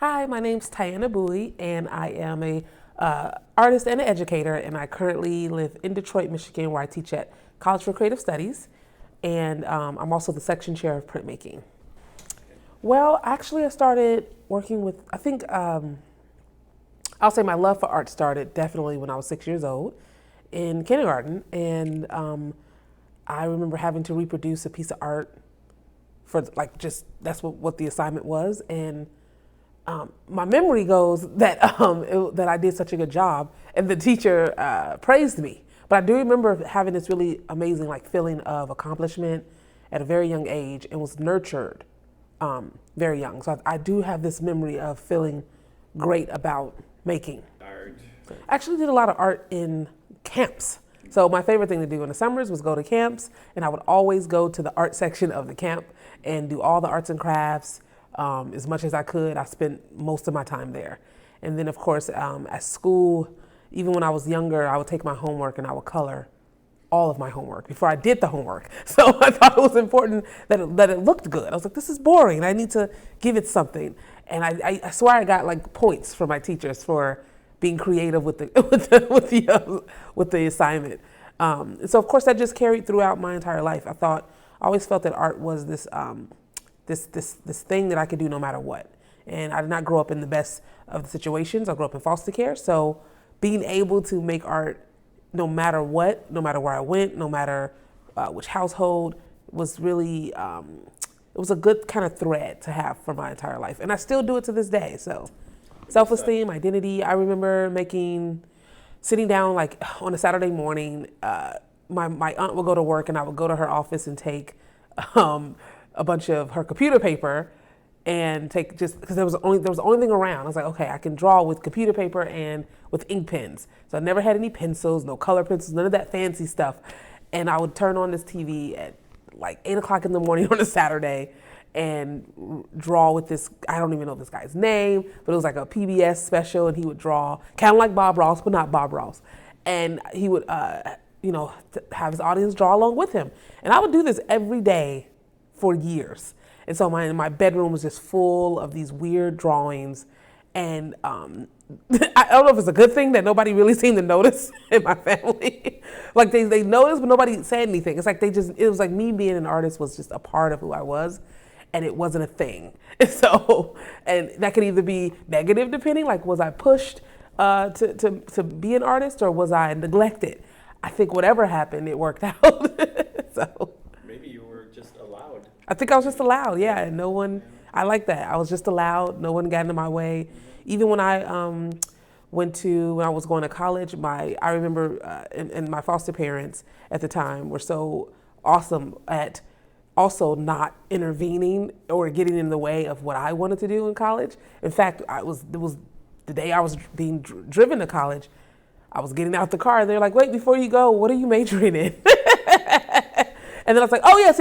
Hi, my name's Tyanna Buie, and I am a artist and an educator, and I currently live in Detroit, Michigan, where I teach at College for Creative Studies, and I'm also the section chair of printmaking. Well, actually, I started working with, I'll say my love for art started definitely when I was 6 years old in kindergarten, and I remember having to reproduce a piece of art for that's what the assignment was, and my memory goes that that I did such a good job, and the teacher praised me. But I do remember having this really amazing feeling of accomplishment at a very young age, and was nurtured very young. So I do have this memory of feeling great about making art. I actually did a lot of art in camps. So my favorite thing to do in the summers was go to camps, and I would always go to the art section of the camp and do all the arts and crafts. As much as I could. I spent most of my time there. And then of course, at school, even when I was younger, I would take my homework and I would color all of my homework before I did the homework. So I thought it was important that it looked good. I was like, this is boring. I need to give it something. And I swear I got points from my teachers for being creative with the assignment. So of course that just carried throughout my entire life. I always felt that art was this thing that I could do no matter what. And I did not grow up in the best of the situations. I grew up in foster care. So being able to make art no matter what, no matter where I went, no matter which household, was really, it was a good kind of thread to have for my entire life. And I still do it to this day. So self-esteem, identity. I remember sitting down on a Saturday morning, my aunt would go to work and I would go to her office and take a bunch of her computer paper and take, just because there was the only thing around. I was like, okay, I can draw with computer paper and with ink pens. So I never had any pencils, no color pencils, none of that fancy stuff. And I would turn on this TV at 8 o'clock in the morning on a Saturday and draw with this, I don't even know this guy's name, but it was like a PBS special, and he would draw kind of like Bob Ross, but not Bob Ross. And he would, have his audience draw along with him. And I would do this every day for years. And so my bedroom was just full of these weird drawings. And I don't know if it's a good thing that nobody really seemed to notice in my family. They noticed, but nobody said anything. It's it was like me being an artist was just a part of who I was, and it wasn't a thing. And so, and that could either be negative depending, was I pushed to be an artist, or was I neglected? I think whatever happened, it worked out. So. Maybe you were just allowed. I think I was just allowed, yeah. And no one, I like that. I was just allowed. No one got into my way. Even when I when I was going to college, I remember, and my foster parents at the time were so awesome at also not intervening or getting in the way of what I wanted to do in college. In fact, it was the day I was being driven to college. I was getting out the car. They're like, wait, before you go, what are you majoring in? And then I was like, oh, yes.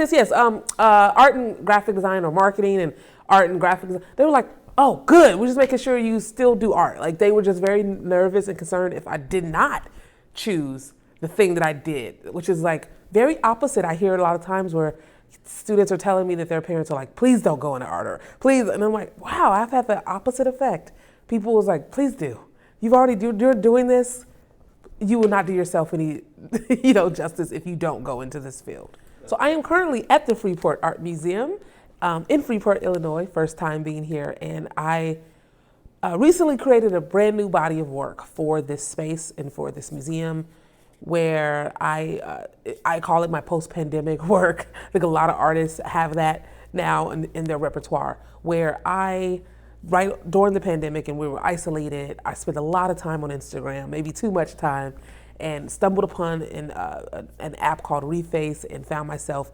Art and graphic design, or marketing and art and graphic design. They were like, oh, good. We're just making sure you still do art. They were just very nervous and concerned if I did not choose the thing that I did, which is very opposite. I hear it a lot of times where students are telling me that their parents are like, please don't go into art, or please. And I'm like, wow, I've had the opposite effect. People was like, please do. You're doing this. You will not do yourself any, justice if you don't go into this field. So I am currently at the Freeport Art Museum in Freeport, Illinois, first time being here. And I recently created a brand new body of work for this space and for this museum, where I call it my post-pandemic work. I think a lot of artists have that now in their repertoire, where right during the pandemic and we were isolated, I spent a lot of time on Instagram, maybe too much time, and stumbled upon an app called Reface, and found myself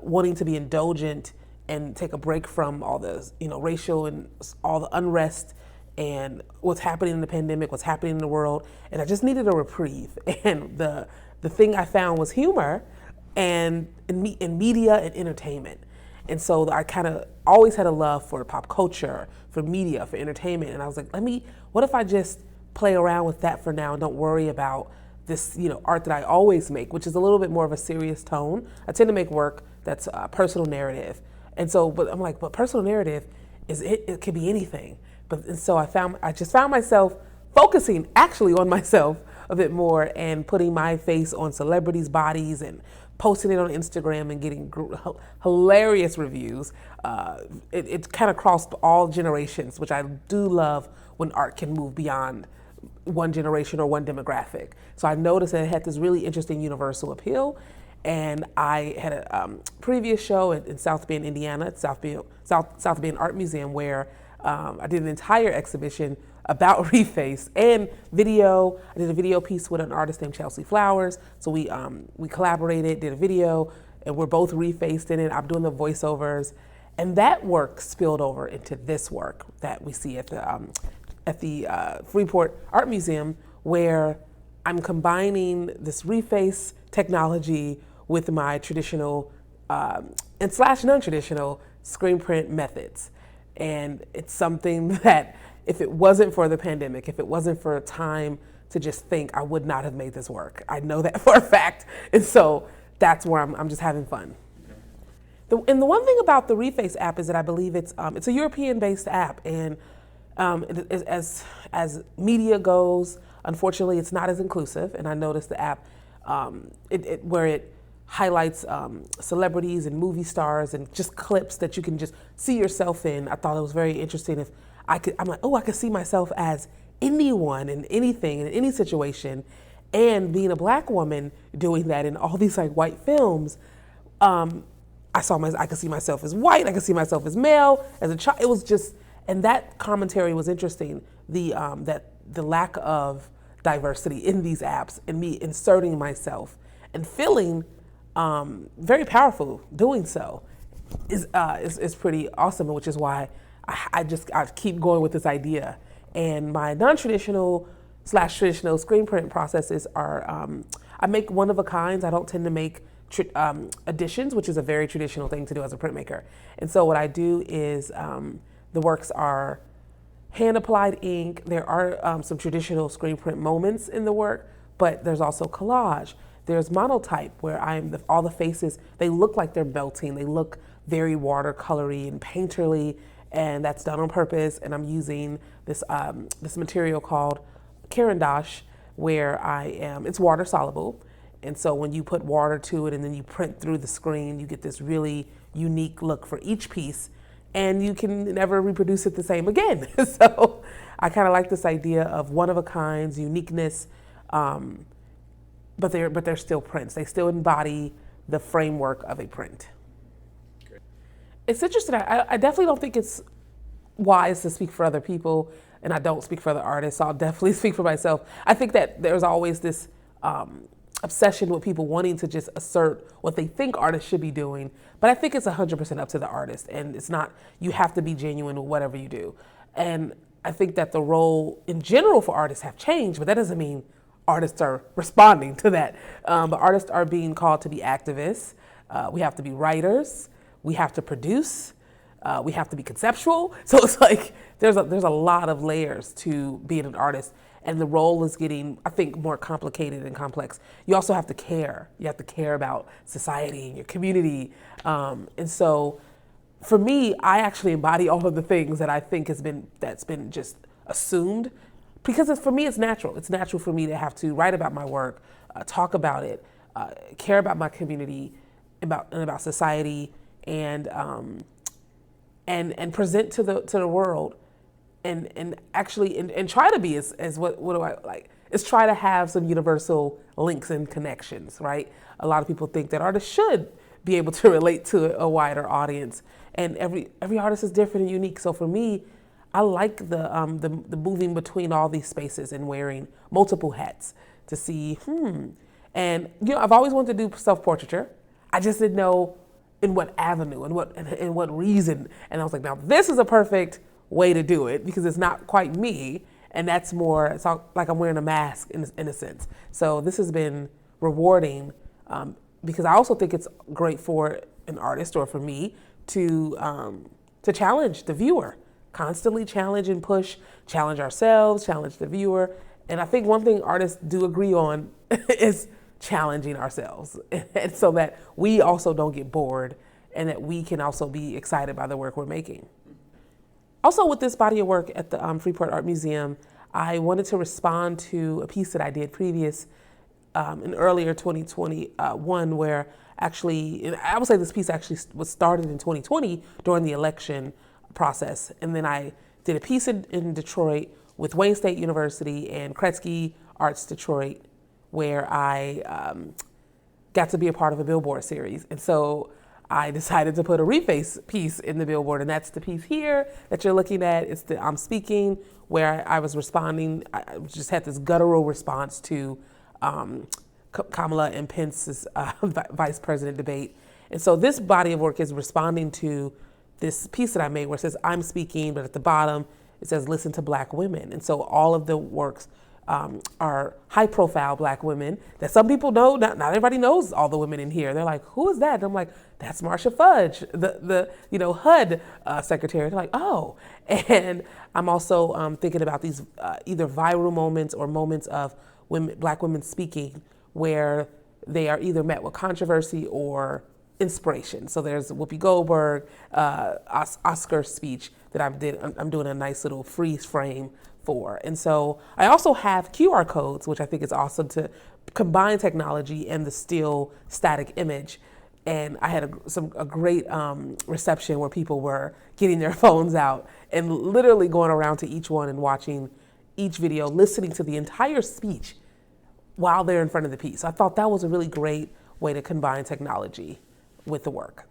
wanting to be indulgent and take a break from all the racial and all the unrest and what's happening in the pandemic, what's happening in the world, and I just needed a reprieve. And the thing I found was humor and media and entertainment. And so I kind of always had a love for pop culture, for media, for entertainment. And I was like, what if I just play around with that for now and don't worry about this, art that I always make, which is a little bit more of a serious tone. I tend to make work that's a personal narrative. And so, but I'm like, but personal narrative it could be anything. and so I just found myself focusing actually on myself a bit more and putting my face on celebrities' bodies and posting it on Instagram and getting hilarious reviews. It kind of crossed all generations, which I do love when art can move beyond one generation or one demographic. So I noticed that it had this really interesting universal appeal. And I had a previous show in South Bend, Indiana, at South Bend Art Museum, where I did an entire exhibition about reface and video. I did a video piece with an artist named Chelsea Flowers. So we collaborated, did a video, and we're both refaced in it. I'm doing the voiceovers, and that work spilled over into this work that we see at the Freeport Art Museum, where I'm combining this reface technology with my traditional and slash non-traditional screen print methods. And it's something that if it wasn't for the pandemic, if it wasn't for a time to just think, I would not have made this work. I know that for a fact. And so that's where I'm just having fun. And the one thing about the Reface app is that I believe it's a European-based app, and as media goes, unfortunately, it's not as inclusive. And I noticed the app where it highlights celebrities and movie stars and just clips that you can just see yourself in. I thought it was very interesting. I'm like, oh, I could see myself as anyone and anything in any situation, and being a Black woman doing that in all these like white films. I could see myself as white. I could see myself as male, as a child. It was just, and that commentary was interesting. The lack of diversity in these apps and me inserting myself and feeling very powerful doing so is pretty awesome, which is why I keep going with this idea. And my non-traditional / traditional screen print processes are, I make one of a kinds. I don't tend to make editions, which is a very traditional thing to do as a printmaker. And so what I do is the works are hand-applied ink. There are some traditional screen print moments in the work, but there's also collage. There's monotype, where all the faces, they look like they're melting. They look very watercolory and painterly, and that's done on purpose. And I'm using this material called Carandash, where it's water soluble. And so when you put water to it and then you print through the screen, you get this really unique look for each piece, and you can never reproduce it the same again. So I kind of like this idea of one of a kinds, uniqueness, but they're still prints. They still embody the framework of a print. Great. It's interesting. I definitely don't think it's wise to speak for other people, and I don't speak for other artists, so I'll definitely speak for myself. I think that there's always this obsession with people wanting to just assert what they think artists should be doing, but I think it's 100% up to the artist, and it's not, you have to be genuine with whatever you do. And I think that the role in general for artists have changed, but that doesn't mean artists are responding to that. But artists are being called to be activists. We have to be writers. We have to produce. We have to be conceptual. So it's like there's a lot of layers to being an artist, and the role is getting, I think, more complicated and complex. You also have to care. You have to care about society and your community. And so for me, I actually embody all of the things that I think that's been just assumed, because for me, it's natural. It's natural for me to have to write about my work, talk about it, care about my community, about society, and present to the world, and actually and try to be as what do I like? Is try to have some universal links and connections, right? A lot of people think that artists should be able to relate to a wider audience, and every artist is different and unique. So for me, I like the moving between all these spaces and wearing multiple hats to see, and I've always wanted to do self-portraiture. I just didn't know in what avenue and what reason. And I was like, now this is a perfect way to do it, because it's not quite me, and that's more, it's like I'm wearing a mask in a sense. So this has been rewarding, because I also think it's great for an artist, or for me, to challenge the viewer. Constantly challenge and push, challenge ourselves, challenge the viewer. And I think one thing artists do agree on is challenging ourselves, and so that we also don't get bored, and that we can also be excited by the work we're making. Also, with this body of work at the Freeport Art Museum, I wanted to respond to a piece that I did in earlier 2021, where actually, and I would say this piece actually was started in 2020 during the election process. And then I did a piece in Detroit with Wayne State University and Kretzky Arts Detroit, where I got to be a part of a Billboard series. And so I decided to put a reface piece in the Billboard, and that's the piece here that you're looking at. It's the I'm Speaking, where I was responding. I just had this guttural response to Kamala and Pence's vice president debate. And so this body of work is responding to this piece that I made where it says I'm speaking, but at the bottom it says listen to Black women. And so all of the works are high-profile Black women that some people know. Not everybody knows all the women in here. They're like, "Who is that?" And I'm like, "That's Marsha Fudge, the HUD secretary." They're like, "Oh," and I'm also thinking about these either viral moments or moments of Black women speaking where they are either met with controversy or inspiration. So there's Whoopi Goldberg, Oscar speech that I'm doing a nice little freeze frame for. And so I also have QR codes, which I think is awesome to combine technology and the still static image. And I had a great reception where people were getting their phones out and literally going around to each one and watching each video, listening to the entire speech while they're in front of the piece. I thought that was a really great way to combine technology with the work.